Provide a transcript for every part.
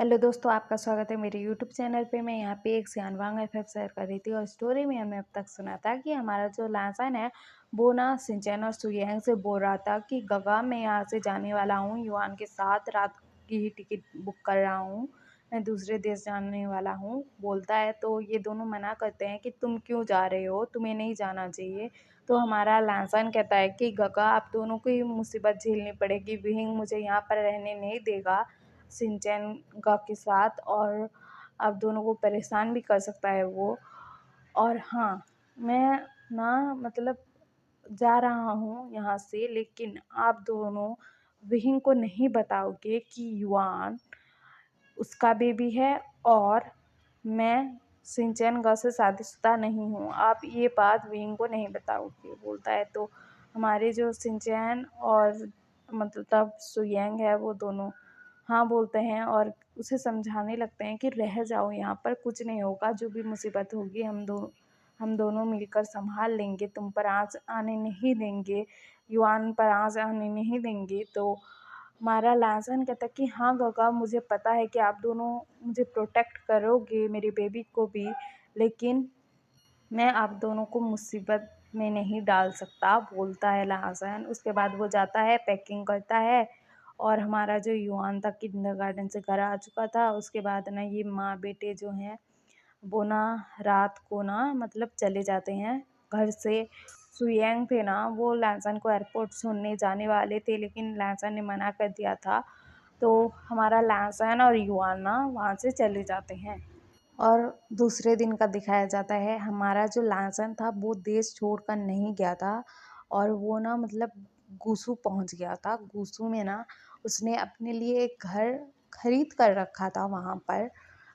Hello दोस्तों, आपका स्वागत है मेरे यूट्यूब चैनल पे। मैं यहाँ पे एक सियानवांग एफएफ शेयर कर रही थी और स्टोरी में हमने अब तक सुना था कि हमारा जो लासन है वो ना सिंचन और सुयंग से बोल रहा था कि गगा मैं यहाँ से जाने वाला हूँ, युआन के साथ रात की ही टिकट बुक कर रहा हूँ, मैं दूसरे देश जाने वाला हूँ बोलता है। तो ये दोनों मना करते हैं कि तुम क्यों जा रहे हो, तुम्हें नहीं जाना चाहिए। तो हमारा लासन कहता है कि गगा आप दोनों को ही मुसीबत झेलनी पड़ेगी, विहिंग मुझे यहाँ पर रहने नहीं देगा सिंचैन के साथ, और आप दोनों को परेशान भी कर सकता है वो। और हाँ, मैं ना मतलब जा रहा हूँ यहाँ से, लेकिन आप दोनों विहिंग को नहीं बताओगे कि युआन उसका बेबी है और मैं सिंचैन से शादीशुदा नहीं हूँ। आप ये बात विंग को नहीं बताओगे बोलता है। तो हमारे जो सिंचैन और मतलब सुयंग है वो दोनों हाँ बोलते हैं और उसे समझाने लगते हैं कि रह जाओ यहाँ पर, कुछ नहीं होगा, जो भी मुसीबत होगी हम दोनों मिलकर संभाल लेंगे, तुम पर आँच आने नहीं देंगे, युआन पर आँच आने नहीं देंगे। तो हमारा लासन कहता है कि हाँ गगा, मुझे पता है कि आप दोनों मुझे प्रोटेक्ट करोगे, मेरे बेबी को भी, लेकिन मैं आप दोनों को मुसीबत में नहीं डाल सकता बोलता है लासन। उसके बाद वो जाता है, पैकिंग करता है, और हमारा जो युआन था किंडरगार्टन से घर आ चुका था। उसके बाद ना ये माँ बेटे जो हैं वो ना रात को ना मतलब चले जाते हैं घर से। सुयेंग थे ना वो लैंसन को एयरपोर्ट छोड़ने जाने वाले थे, लेकिन लैंसन ने मना कर दिया था। तो हमारा लैंसन और युआन ना वहाँ से चले जाते हैं। और दूसरे दिन का दिखाया जाता है, हमारा जो लैंसन था वो देश छोड़कर नहीं गया था, और वो ना मतलब गुसू पहुँच गया था। गुसू में ना उसने अपने लिए एक घर खरीद कर रखा था वहाँ पर,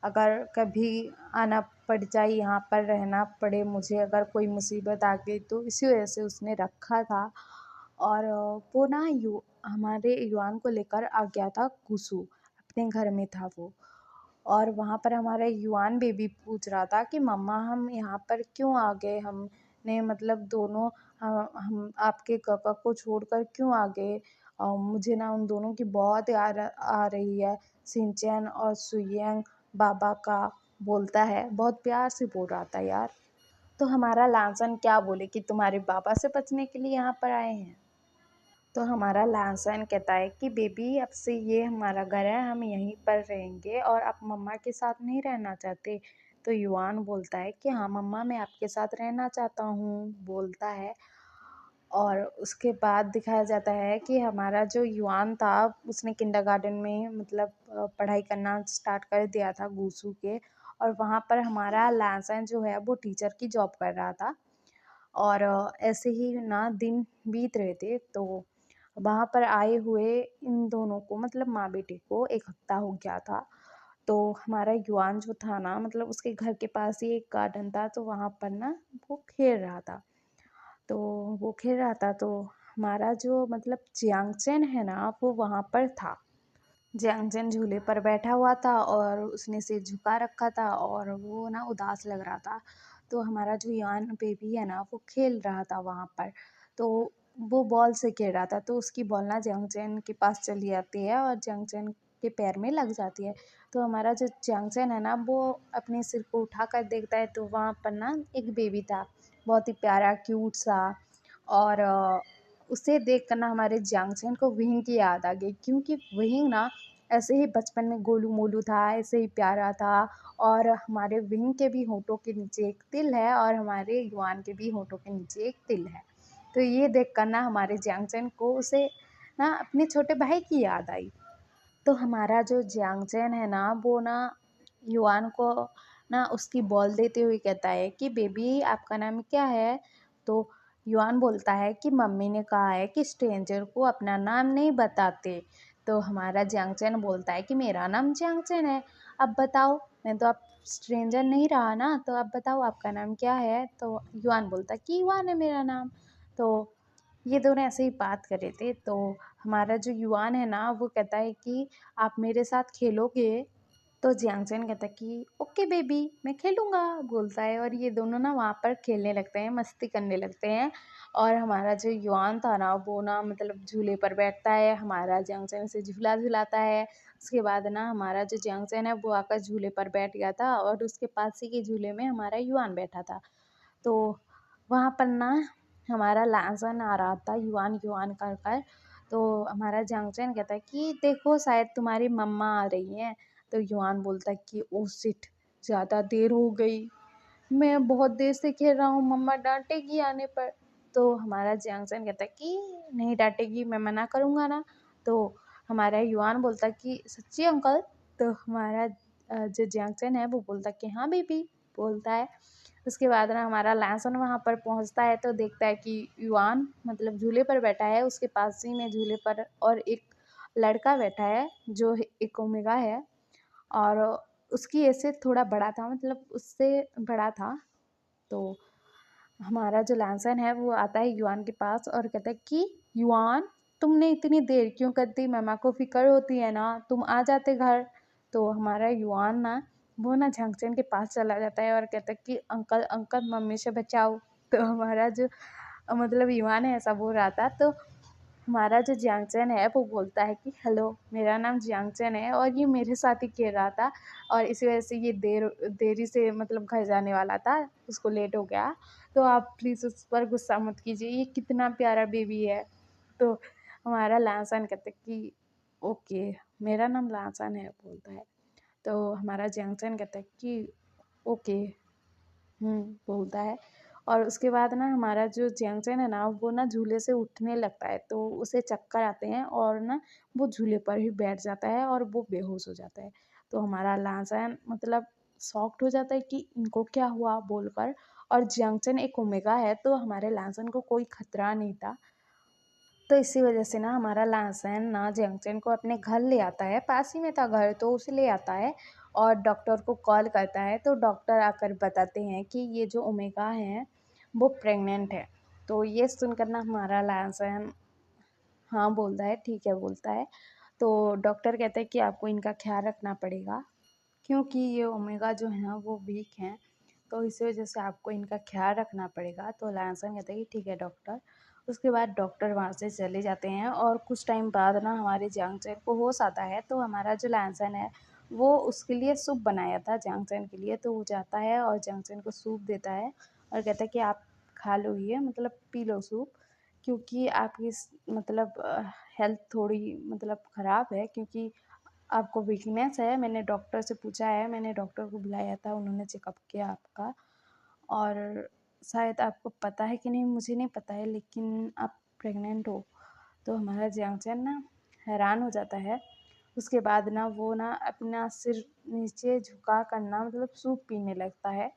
अगर कभी आना पड़ जाए, यहाँ पर रहना पड़े मुझे, अगर कोई मुसीबत आ गई, तो इसी वजह से उसने रखा था। और वो ना हमारे युआन को लेकर आ गया था गुसू, अपने घर में था वो। और वहाँ पर हमारा युआन बेबी पूछ रहा था कि मम्मा हम यहाँ पर क्यों आ गए, हमने मतलब दोनों हम आपके काका को छोड़कर क्यों आ गए, मुझे ना उन दोनों की बहुत याद आ रही है, सिंचैन और सुयंग बाबा का बोलता है। बहुत प्यार से बोल रहा था यार। तो हमारा लांसन क्या बोले कि तुम्हारे बाबा से बचने के लिए यहाँ पर आए हैं। तो हमारा लासन कहता है कि बेबी अब से ये हमारा घर है, हम यहीं पर रहेंगे, और आप मम्मा के साथ नहीं रहना चाहते। तो युआन बोलता है कि हाँ मम्मा, मैं आपके साथ रहना चाहता हूँ बोलता है। और उसके बाद दिखाया जाता है कि हमारा जो युआन था उसने किंडरगार्टन में मतलब पढ़ाई करना स्टार्ट कर दिया था गूसू के, और वहाँ पर हमारा लासन जो है वो टीचर की जॉब कर रहा था। और ऐसे ही ना दिन बीत रहे थे। तो वहाँ पर आए हुए इन दोनों को मतलब माँ बेटे को 1 हफ्ता हो गया था। तो हमारा युआन जो था ना मतलब उसके घर के पास ही एक गार्डन था, तो वहाँ पर ना वो खेल रहा था। तो वो खेल रहा था तो हमारा जो मतलब जियांगचैन है ना वो वहाँ पर था। जियांगचैन झूले पर बैठा हुआ था और उसने सिर झुका रखा था और वो ना उदास लग रहा था। तो हमारा जो यान बेबी है ना वो खेल रहा था वहाँ पर। तो वो बॉल से खेल रहा था, तो उसकी बॉल ना जियांगचैन के पास चली जाती है और जियांगचैन के पैर में लग जाती है। तो हमारा जो जियांगचैन है ना वो अपने सिर को उठा कर देखता है, तो वहाँ पर ना एक बेबी था, बहुत ही प्यारा क्यूट सा। और उसे देख कर ना हमारे जियांगचैन को विहिंग की याद आ गई, क्योंकि विहिंग ना ऐसे ही बचपन में गोलू मोलू था, ऐसे ही प्यारा था। और हमारे विंग के भी होठों के नीचे एक तिल है और हमारे युआन के भी होठों के नीचे एक तिल है। तो ये देख कर ना हमारे जियांगचैन को उसे ना अपने छोटे भाई की याद आई। तो हमारा जो जियांगचैन है ना वो ना युआन को ना उसकी बॉल देते हुए कहता है कि बेबी आपका नाम क्या है। तो युआन बोलता है कि मम्मी ने कहा है कि स्ट्रेंजर को अपना नाम नहीं बताते। तो हमारा जियांगचैन बोलता है कि मेरा नाम जियांगचैन है, अब बताओ, मैं तो अब स्ट्रेंजर नहीं रहा ना, तो अब बताओ आपका नाम क्या है। तो युआन बोलता है कि युआन है मेरा नाम। तो ये दोनों ऐसे ही बात कर रहे थे। तो हमारा जो युआन है ना वो कहता है कि आप मेरे साथ खेलोगे। तो जियांगचैन कहता है कि ओके बेबी मैं खेलूँगा बोलता है, और ये दोनों ना वहाँ पर खेलने लगते हैं, मस्ती करने लगते हैं। और हमारा जो युआन था ना वो ना मतलब झूले पर बैठता है, हमारा जियांगचैन से झूला झुलाता है। उसके बाद ना हमारा जो जियांगचैन है वो आकर झूले पर बैठ गया था, और उसके पास ही के झूले में हमारा युआन बैठा था। तो वहाँ पर ना हमारा लाजन आ रहा था युआन युआन कर कर। तो हमारा जियांगचैन कहता है कि देखो शायद तुम्हारी मम्मा आ रही हैं। तो युआन बोलता है कि ओ शिट, ज़्यादा देर हो गई, मैं बहुत देर से खेल रहा हूँ, मम्मा डांटेगी आने पर। तो हमारा जियांगचैन कहता है कि नहीं डांटेगी, मैं मना करूँगा ना। तो हमारा युआन बोलता है कि सच्ची अंकल। तो हमारा जो जियांगचैन है वो बोलता है कि हाँ बेबी बोलता है। उसके बाद ना हमारा लहसुन वहाँ पर पहुँचता है तो देखता है कि युआन मतलब झूले पर बैठा है, उसके पास ही में झूले पर और एक लड़का बैठा है जो एक ओमेगा है, और उसकी एज से थोड़ा बड़ा था, मतलब उससे बड़ा था। तो हमारा जो लहसुन है वो आता है युआन के पास और कहता है कि युआन तुमने इतनी देर क्यों कर दी, मम्मा को फ़िक्र होती है ना, तुम आ जाते घर। तो हमारा युआन ना वो ना झांगचैन के पास चला जाता है और कहता है कि अंकल अंकल मम्मी से बचाओ। तो हमारा जो मतलब युआन है ऐसा बोल रहा था। तो हमारा जो जियांगचैन है वो बोलता है कि हेलो मेरा नाम जियांगचैन है और ये मेरे साथ ही खेल रहा था, और इसी वजह से ये देरी से मतलब घर जाने वाला था, उसको लेट हो गया। तो आप प्लीज़ उस पर गुस्सा मत कीजिए, ये कितना प्यारा बेबी है। तो हमारा लासन कहता है कि ओके मेरा नाम लासन है बोलता है। तो हमारा जियांगचैन कहता है कि ओके बोलता है। और उसके बाद ना हमारा जो जियांगचैन है ना वो ना झूले से उठने लगता है, तो उसे चक्कर आते हैं और ना वो झूले पर ही बैठ जाता है और वो बेहोश हो जाता है। तो हमारा लासन मतलब शॉक्ड हो जाता है कि इनको क्या हुआ बोलकर। और जियांगचैन एक ओमेगा है तो हमारे लासन को कोई खतरा नहीं था। तो इसी वजह से ना हमारा लासन ना जियांगचैन को अपने घर ले आता है, पास ही में था घर तो उसे ले आता है और डॉक्टर को कॉल करता है। तो डॉक्टर आकर बताते हैं कि ये जो ओमेगा है वो प्रेग्नेंट है। तो ये सुनकर ना हमारा लासन हाँ बोलता है, ठीक है बोलता है। तो डॉक्टर कहते हैं कि आपको इनका ख्याल रखना पड़ेगा क्योंकि ये ओमेगा जो है वो वीक हैं, तो इसी वजह से आपको इनका ख्याल रखना पड़ेगा। तो लायंसन कहता है कि ठीक है डॉक्टर। उसके बाद डॉक्टर वहाँ से चले जाते हैं और कुछ टाइम बाद ना हमारे जियांगचैन को होश आता है। तो हमारा जो लायंसन है वो उसके लिए सूप बनाया था जियांगचैन के लिए, तो वो जाता है और जियांगचैन को सूप देता है और कहता है कि आप खा लो, ये मतलब पी लो सूप, क्योंकि आपकी मतलब हेल्थ थोड़ी मतलब ख़राब है, क्योंकि आपको वीकनेस है। मैंने डॉक्टर से पूछा है, मैंने डॉक्टर को बुलाया था, उन्होंने चेकअप किया आपका, और शायद आपको पता है कि नहीं मुझे नहीं पता है, लेकिन आप प्रेग्नेंट हो। तो हमारा जियांगचैन ना हैरान हो जाता है। उसके बाद ना वो ना अपना सिर नीचे झुका कर ना मतलब सूप पीने लगता है,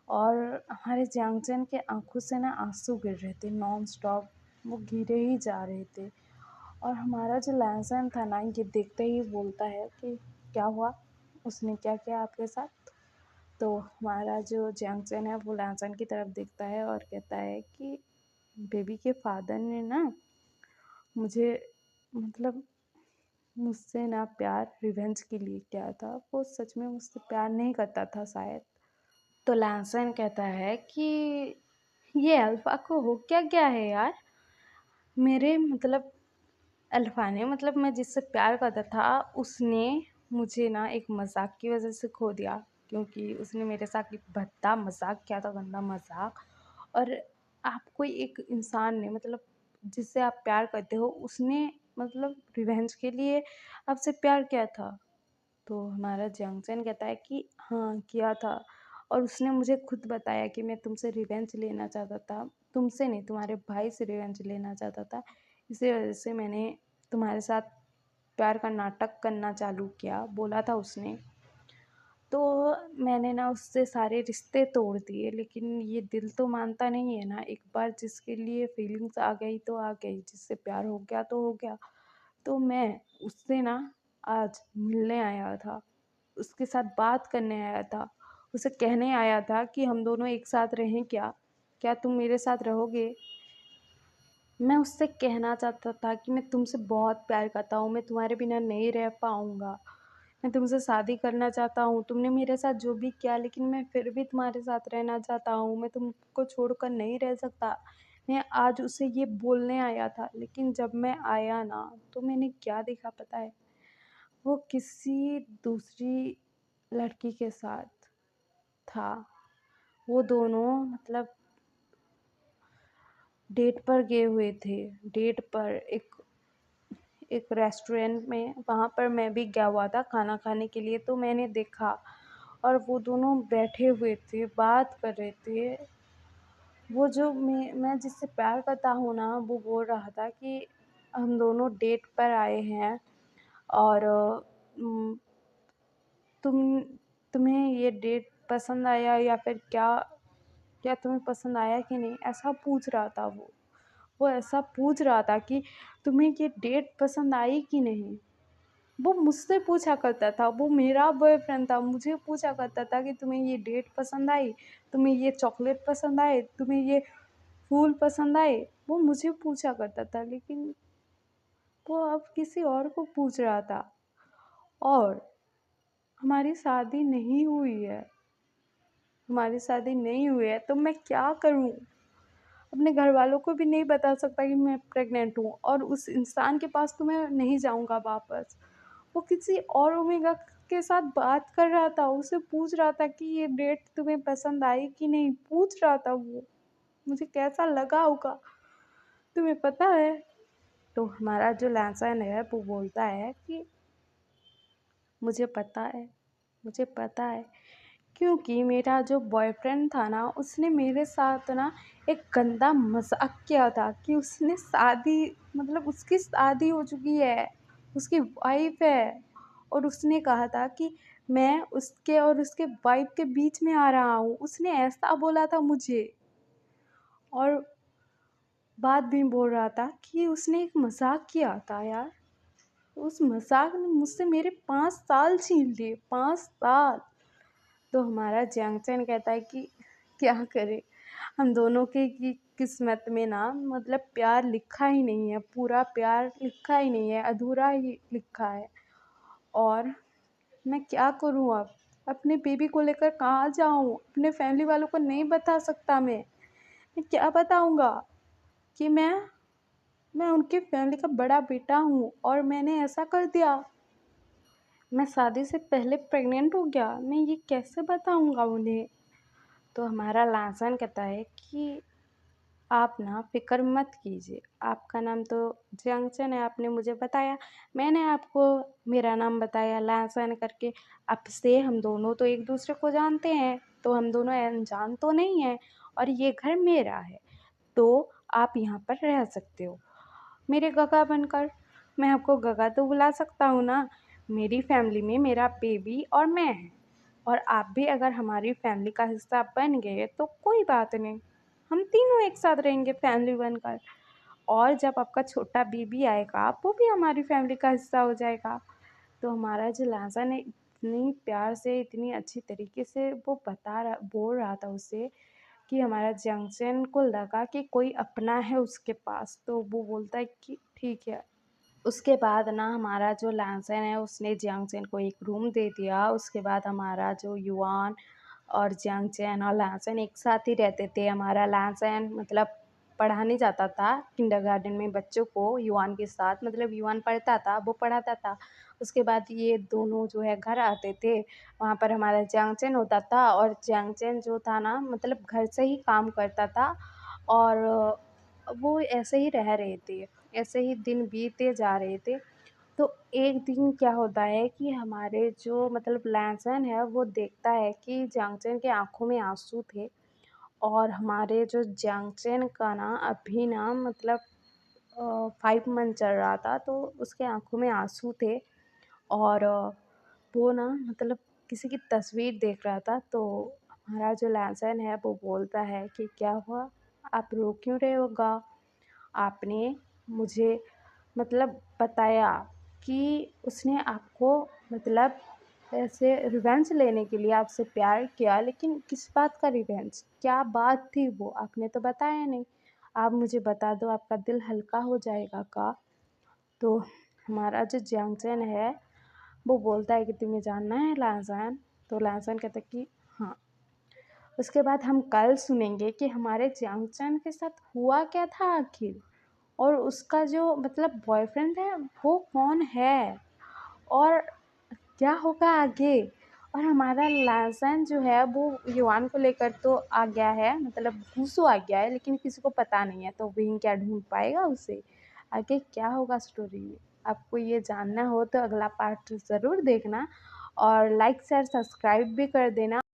और हमारे जियांगचैन के आँखों से ना आँसू गिर रहे थे नॉन स्टॉप, वो गिरे ही जा रहे थे। और हमारा जो लहसुन था ना ये देखते ही बोलता है कि क्या हुआ, उसने क्या किया आपके साथ। तो हमारा जो जियांगचैन है वो लहसुन की तरफ देखता है और कहता है कि बेबी के फादर ने ना मुझे मतलब मुझसे ना प्यार रिवेंज के लिए किया था, वो सच में मुझसे प्यार नहीं करता था शायद। तो लहसुन कहता है कि ये अल्फा को हो क्या गया है यार, मेरे मतलब अल्फा ने मतलब मैं जिससे प्यार करता था उसने मुझे ना एक मजाक की वजह से खो दिया, क्योंकि उसने मेरे साथ एक भद्दा मजाक किया था, गंदा मजाक। और आपको एक इंसान ने मतलब जिससे आप प्यार करते हो उसने मतलब रिवेंज के लिए आपसे प्यार किया था। तो हमारा जंक्शन कहता है कि हाँ किया था, और उसने मुझे खुद बताया कि मैं तुमसे रिवेंज लेना चाहता था, तुमसे नहीं तुम्हारे भाई से रिवेंज लेना चाहता था, इसी वजह से मैंने तुम्हारे साथ प्यार का नाटक करना चालू किया, बोला था उसने। तो मैंने ना उससे सारे रिश्ते तोड़ दिए, लेकिन ये दिल तो मानता नहीं है ना, एक बार जिसके लिए फीलिंग्स आ गई तो आ गई, जिससे प्यार हो गया तो हो गया। तो मैं उससे ना आज मिलने आया था, उसके साथ बात करने आया था, उसे कहने आया था कि हम दोनों एक साथ रहें क्या, क्या तुम मेरे साथ रहोगे। मैं उससे कहना चाहता था कि मैं तुमसे बहुत प्यार करता हूँ, मैं तुम्हारे बिना नहीं रह पाऊँगा, मैं तुमसे शादी करना चाहता हूँ, तुमने मेरे साथ जो भी किया लेकिन मैं फिर भी तुम्हारे साथ रहना चाहता हूँ, मैं तुमको छोड़कर नहीं रह सकता। मैं आज उसे ये बोलने आया था, लेकिन जब मैं आया ना, तो मैंने क्या देखा पता है? वो किसी दूसरी लड़की के साथ था। वो दोनों मतलब डेट पर गए हुए थे। डेट पर एक एक रेस्टोरेंट में, वहाँ पर मैं भी गया हुआ था खाना खाने के लिए, तो मैंने देखा और वो दोनों बैठे हुए थे, बात कर रहे थे। वो जो मैं जिससे प्यार करता हूँ ना, वो बोल रहा था कि हम दोनों डेट पर आए हैं और उम, तुम तुम्हें ये डेट पसंद आया या फिर क्या क्या तुम्हें पसंद आया कि नहीं? ऐसा पूछ रहा था वो। वो ऐसा पूछ रहा था कि तुम्हें ये डेट पसंद आई कि नहीं? वो मुझसे पूछा करता था, वो मेरा बॉयफ्रेंड था, मुझे पूछा करता था कि तुम्हें ये डेट पसंद आई? तुम्हें ये चॉकलेट पसंद आए? तुम्हें ये फूल पसंद आए? वो मुझे पूछा करता था, लेकिन वो अब किसी और को पूछ रहा था। और हमारी शादी नहीं हुई है। हमारी शादी नहीं हुई है, तो मैं क्या करूँ? अपने घरवालों को भी नहीं बता सकता कि मैं प्रेग्नेंट हूँ, और उस इंसान के पास तो मैं नहीं जाऊँगा वापस। वो किसी और ओमेगा के साथ बात कर रहा था, उसे पूछ रहा था कि ये डेट तुम्हें पसंद आई कि नहीं? पूछ रहा था वो। मुझे कैसा लगा होगा, तुम्हें पता है? तो हमारा जो लहसन है वो बोलता है कि मुझे पता है, मुझे पता है, क्योंकि मेरा जो बॉयफ्रेंड था ना, उसने मेरे साथ ना एक गंदा मज़ाक किया था कि उसने शादी मतलब उसकी शादी हो चुकी है, उसकी वाइफ़ है, और उसने कहा था कि मैं उसके और उसके वाइफ़ के बीच में आ रहा हूँ। उसने ऐसा बोला था मुझे, और बात भी बोल रहा था कि उसने एक मज़ाक किया था यार। उस मज़ाक ने मुझसे मेरे 5 साल छीन लिए, 5 साल। तो हमारा जैंगचैन कहता है कि क्या करें, हम दोनों की किस्मत में ना मतलब प्यार लिखा ही नहीं है, पूरा प्यार लिखा ही नहीं है, अधूरा ही लिखा है। और मैं क्या करूँ अब? अपने बेबी को लेकर कहाँ जाऊँ? अपने फैमिली वालों को नहीं बता सकता मैं क्या बताऊँगा कि मैं उनकी फैमिली का बड़ा बेटा हूँ और मैंने ऐसा कर दिया। मैं शादी से पहले प्रेग्नेंट हो गया, मैं ये कैसे बताऊँगा उन्हें? तो हमारा लासन कहता है कि आप ना फ़िक्र मत कीजिए, आपका नाम तो जियांगचन है, आपने मुझे बताया, मैंने आपको मेरा नाम बताया लासन करके। अब से हम दोनों तो एक दूसरे को जानते हैं, तो हम दोनों अनजान तो नहीं हैं, और ये घर मेरा है, तो आप यहाँ पर रह सकते हो मेरे गगा बनकर। मैं आपको गगा तो बुला सकता हूँ ना। मेरी फैमिली में मेरा बेबी और मैं हैं, और आप भी अगर हमारी फैमिली का हिस्सा बन गए तो कोई बात नहीं, हम तीनों एक साथ रहेंगे फैमिली बनकर। और जब आपका छोटा बेबी आएगा वो भी हमारी फैमिली का हिस्सा हो जाएगा। तो हमारा जो लाजा ने इतनी प्यार से, इतनी अच्छी तरीके से वो बोल रहा था उसे कि हमारा जंक्शन को लगा कि कोई अपना है उसके पास, तो वो बोलता है कि ठीक है। उसके बाद ना हमारा जो लैंसन है उसने जियांगचैन को एक रूम दे दिया। उसके बाद हमारा जो युआन और जियांगचैन और लैंसन एक साथ ही रहते थे। हमारा लैंसन मतलब पढ़ाने जाता था किंडरगार्टन में बच्चों को युआन के साथ, मतलब युआन पढ़ता था, वो पढ़ाता था। उसके बाद ये दोनों जो है घर आते थे, वहाँ पर हमारा जियांगचैन होता था, और जियांगचैन जो था ना मतलब घर से ही काम करता था, और वो ऐसे ही रह रहे थे। ऐसे ही दिन बीते जा रहे थे। तो एक दिन क्या होता है कि हमारे जो मतलब लैसन है वो देखता है कि जियांगचैन की आँखों में आँसू थे, और हमारे जो जियांगचैन का ना अभी ना मतलब 5 मंथ चल रहा था, तो उसके आँखों में आँसू थे, और वो ना मतलब किसी की तस्वीर देख रहा था। तो हमारा जो लैसन है वो बोलता है कि क्या हुआ? आप रो क्यों रहे हो गा? आपने मुझे मतलब बताया कि उसने आपको मतलब ऐसे रिवेंज लेने के लिए आपसे प्यार किया, लेकिन किस बात का रिवेंज? क्या बात थी वो? आपने तो बताया नहीं। आप मुझे बता दो, आपका दिल हल्का हो जाएगा का। तो हमारा जो जियांगचैन है वो बोलता है कि तुम्हें जानना है लहसुन? तो लहसुन कहता है कि हाँ। उसके बाद हम कल सुनेंगे कि हमारे चांग-चैन के साथ हुआ क्या था आखिर, और उसका जो मतलब बॉयफ्रेंड है वो कौन है, और क्या होगा आगे। और हमारा लासन जो है वो युआन को लेकर तो आ गया है, मतलब गूसू आ गया है, लेकिन किसी को पता नहीं है, तो विंग क्या ढूंढ पाएगा उसे, आगे क्या होगा स्टोरी में। आपको ये जानना हो तो अगला पार्ट ज़रूर देखना, और लाइक शेयर सब्सक्राइब भी कर देना।